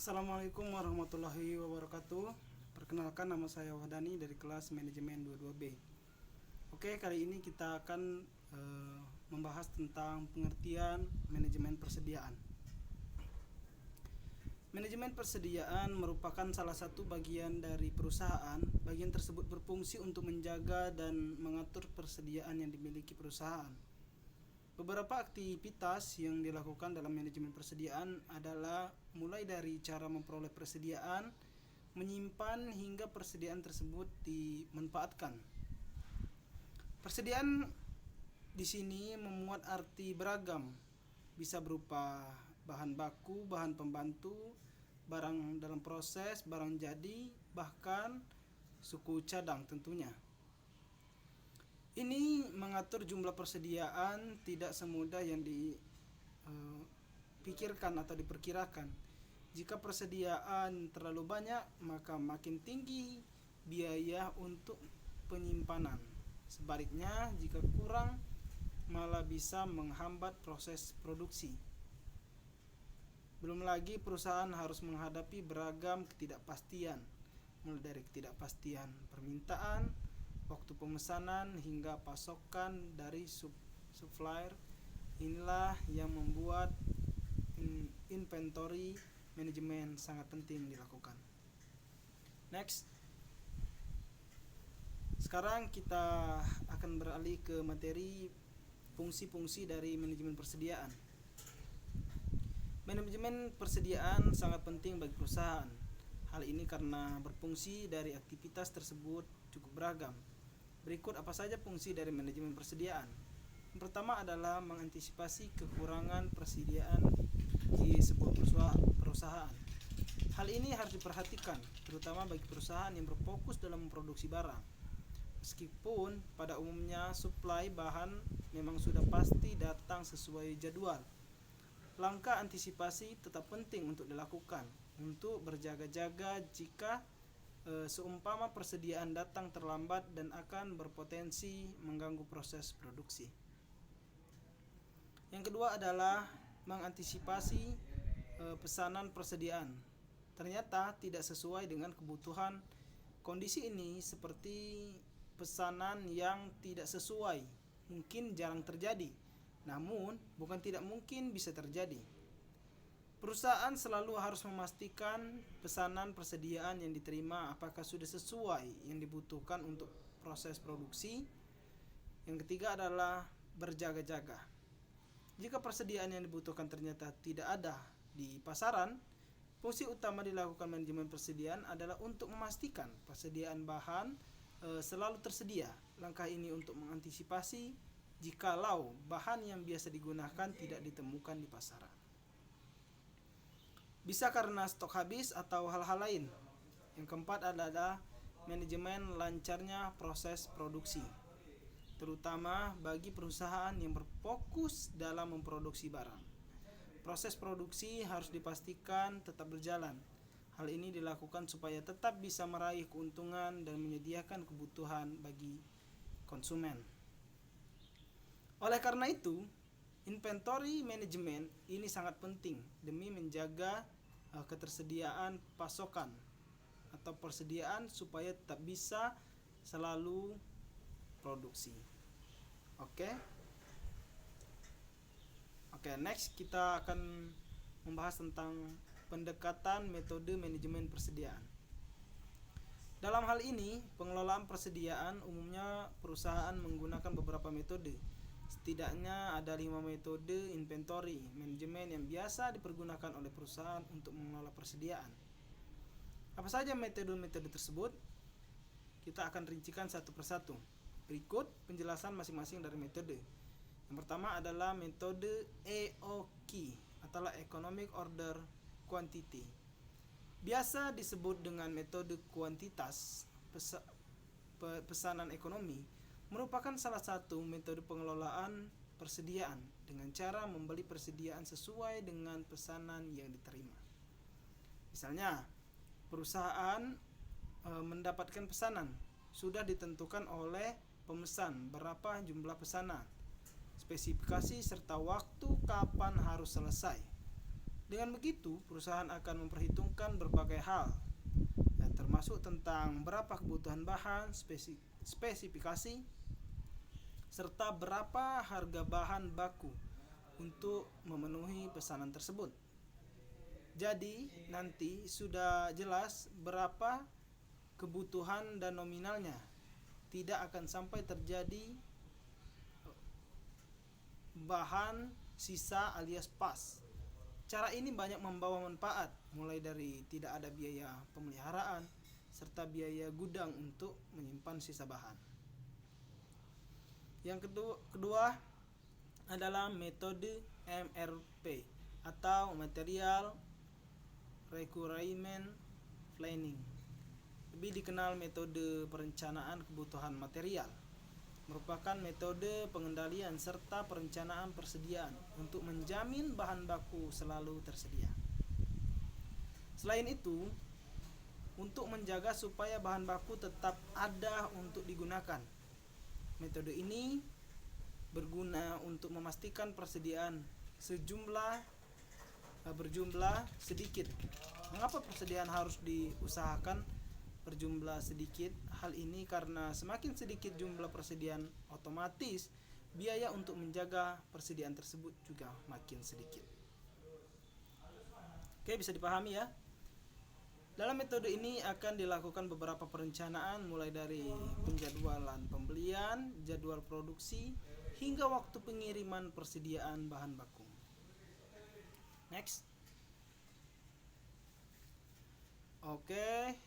Assalamualaikum warahmatullahi wabarakatuh. Perkenalkan, nama saya Wahdani dari kelas manajemen 22B. Oke, kali ini kita akan membahas tentang pengertian manajemen persediaan. Manajemen persediaan merupakan salah satu bagian dari perusahaan. Bagian tersebut berfungsi untuk menjaga dan mengatur persediaan yang dimiliki perusahaan. Beberapa aktivitas yang dilakukan dalam manajemen persediaan adalah mulai dari cara memperoleh persediaan, menyimpan hingga persediaan tersebut dimanfaatkan. Persediaan di sini memuat arti beragam, bisa berupa bahan baku, bahan pembantu, barang dalam proses, barang jadi, bahkan suku cadang tentunya. Ini mengatur jumlah persediaan tidak semudah yang dipikirkan atau diperkirakan. Jika persediaan terlalu banyak, maka makin tinggi biaya untuk penyimpanan. Sebaliknya, jika kurang, malah bisa menghambat proses produksi. Belum lagi perusahaan harus menghadapi beragam ketidakpastian, mulai dari ketidakpastian permintaan, waktu pemesanan hingga pasokan dari supplier. Inilah yang membuat inventory manajemen sangat penting dilakukan. Next. Sekarang kita akan beralih ke materi fungsi-fungsi dari manajemen persediaan. Manajemen persediaan sangat penting bagi perusahaan. Hal ini karena berfungsi dari aktivitas tersebut cukup beragam. Berikut apa saja fungsi dari manajemen persediaan. Yang pertama adalah mengantisipasi kekurangan persediaan di sebuah perusahaan. Hal ini harus diperhatikan, terutama bagi perusahaan yang berfokus dalam memproduksi barang. Meskipun pada umumnya suplai bahan memang sudah pasti datang sesuai jadwal, langkah antisipasi tetap penting untuk dilakukan untuk berjaga-jaga jika seumpama persediaan datang terlambat dan akan berpotensi mengganggu proses produksi. Yang kedua adalah mengantisipasi pesanan persediaan. Ternyata tidak sesuai dengan kebutuhan. Kondisi ini seperti pesanan yang tidak sesuai, mungkin jarang terjadi, namun bukan tidak mungkin bisa terjadi. Perusahaan selalu harus memastikan pesanan persediaan yang diterima apakah sudah sesuai yang dibutuhkan untuk proses produksi. Yang ketiga adalah berjaga-jaga. Jika persediaan yang dibutuhkan ternyata tidak ada di pasaran, fungsi utama dilakukan manajemen persediaan adalah untuk memastikan persediaan bahan selalu tersedia. Langkah ini untuk mengantisipasi jikalau bahan yang biasa digunakan tidak ditemukan di pasaran. Bisa karena stok habis atau hal-hal lain. Yang keempat adalah manajemen lancarnya proses produksi, terutama bagi perusahaan yang berfokus dalam memproduksi barang. Proses produksi harus dipastikan tetap berjalan. Hal ini dilakukan supaya tetap bisa meraih keuntungan dan menyediakan kebutuhan bagi konsumen. Oleh karena itu, inventory management ini sangat penting demi menjaga ketersediaan pasokan atau persediaan supaya tetap bisa selalu produksi. Oke, next kita akan membahas tentang pendekatan metode manajemen persediaan. Dalam hal ini, pengelolaan persediaan umumnya perusahaan menggunakan beberapa metode. Setidaknya ada 5 metode inventory manajemen yang biasa dipergunakan oleh perusahaan untuk mengelola persediaan. Apa saja metode-metode tersebut? Kita akan rincikan satu persatu. Berikut penjelasan masing-masing dari metode. Yang pertama adalah metode EOQ atau Economic Order Quantity. Biasa disebut dengan metode kuantitas pesanan ekonomi, merupakan salah satu metode pengelolaan persediaan dengan cara membeli persediaan sesuai dengan pesanan yang diterima. Misalnya, perusahaan mendapatkan pesanan, sudah ditentukan oleh pemesan berapa jumlah pesanan, spesifikasi serta waktu kapan harus selesai. Dengan begitu, perusahaan akan memperhitungkan berbagai hal, termasuk tentang berapa kebutuhan bahan, spesifikasi, serta berapa harga bahan baku untuk memenuhi pesanan tersebut. Jadi, nanti sudah jelas berapa kebutuhan dan nominalnya. Tidak akan sampai terjadi bahan sisa alias pas. Cara ini banyak membawa manfaat, mulai dari tidak ada biaya pemeliharaan serta biaya gudang untuk menyimpan sisa bahan. Yang kedua adalah metode MRP atau Material Requirement Planning. Lebih dikenal metode perencanaan kebutuhan material. Merupakan metode pengendalian serta perencanaan persediaan untuk menjamin bahan baku selalu tersedia. Selain itu, untuk menjaga supaya bahan baku tetap ada untuk digunakan, metode ini berguna untuk memastikan persediaan berjumlah sedikit. Mengapa persediaan harus diusahakan berjumlah sedikit? Hal ini karena semakin sedikit jumlah persediaan, otomatis biaya untuk menjaga persediaan tersebut juga makin sedikit. Oke, bisa dipahami ya. Dalam metode ini akan dilakukan beberapa perencanaan, mulai dari penjadwalan pembelian, jadwal produksi, hingga waktu pengiriman persediaan bahan baku. Next. Oke.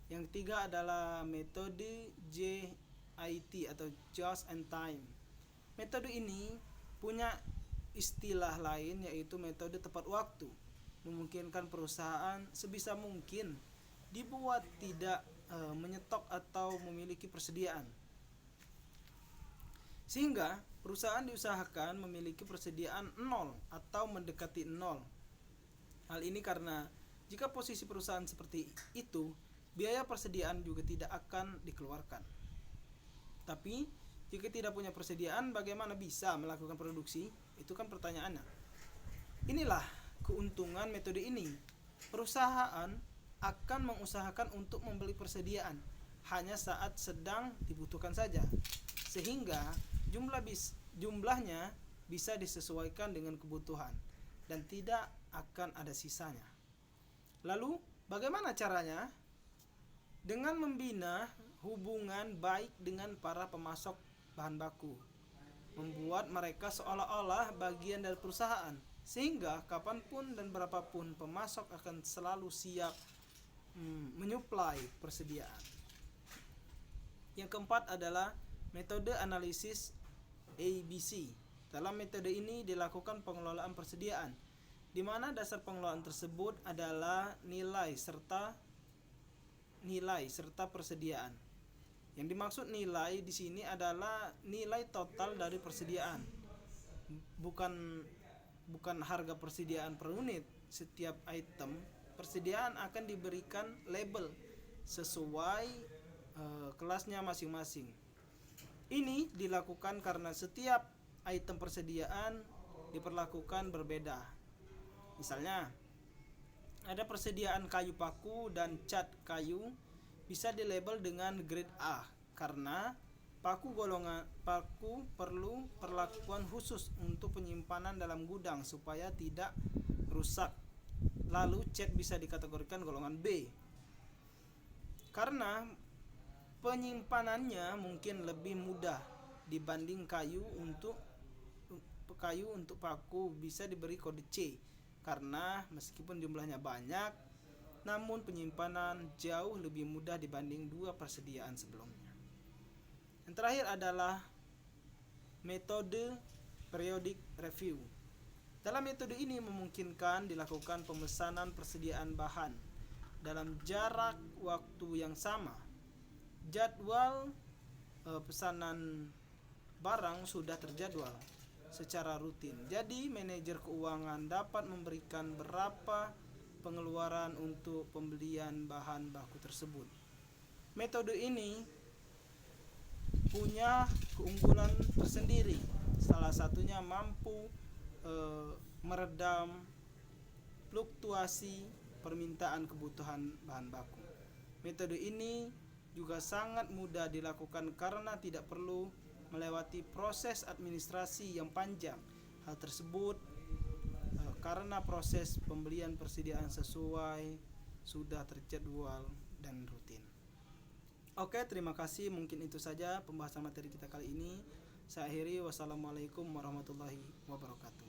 Yang ketiga adalah metode JIT atau Just in Time. Metode ini punya istilah lain, yaitu metode tepat waktu. Memungkinkan perusahaan sebisa mungkin dibuat tidak menyetok atau memiliki persediaan, sehingga perusahaan diusahakan memiliki persediaan nol atau mendekati nol. Hal ini karena jika posisi perusahaan seperti itu, biaya persediaan juga tidak akan dikeluarkan. Tapi jika tidak punya persediaan, bagaimana bisa melakukan produksi? Itu kan pertanyaannya. Inilah keuntungan metode ini. Perusahaan akan mengusahakan untuk membeli persediaan hanya saat sedang dibutuhkan saja, sehingga jumlahnya bisa disesuaikan dengan kebutuhan dan tidak akan ada sisanya. Lalu, bagaimana caranya? Dengan membina hubungan baik dengan para pemasok bahan baku, membuat mereka seolah-olah bagian dari perusahaan, sehingga kapanpun dan berapapun pemasok akan selalu siap menyuplai persediaan. Yang keempat adalah metode analisis ABC. Dalam metode ini dilakukan pengelolaan persediaan, di mana dasar pengelolaan tersebut adalah nilai serta persediaan. Yang dimaksud nilai di sini adalah nilai total dari persediaan, bukan harga persediaan per unit. Setiap item persediaan akan diberikan label sesuai kelasnya masing-masing. Ini dilakukan karena setiap item persediaan diperlakukan berbeda. Misalnya, ada persediaan kayu paku dan cat kayu bisa dilabel dengan grade A karena paku perlu perlakuan khusus untuk penyimpanan dalam gudang supaya tidak rusak. Lalu cat bisa dikategorikan golongan B karena penyimpanannya mungkin lebih mudah dibanding kayu. Untuk paku bisa diberi kode C karena meskipun jumlahnya banyak, namun penyimpanan jauh lebih mudah dibanding dua persediaan sebelumnya. Yang terakhir adalah metode periodic review. Dalam metode ini memungkinkan dilakukan pemesanan persediaan bahan dalam jarak waktu yang sama. Jadwal pesanan barang sudah terjadwal secara rutin. Jadi manajer keuangan dapat memberikan berapa pengeluaran untuk pembelian bahan baku tersebut. Metode ini punya keunggulan tersendiri. Salah satunya mampu meredam fluktuasi permintaan kebutuhan bahan baku. Metode ini juga sangat mudah dilakukan karena tidak perlu melewati proses administrasi yang panjang. Hal tersebut karena proses pembelian persediaan sesuai sudah terjadwal dan rutin. Oke, terima kasih. Mungkin itu saja pembahasan materi kita kali ini. Saya akhiri. Wassalamualaikum warahmatullahi wabarakatuh.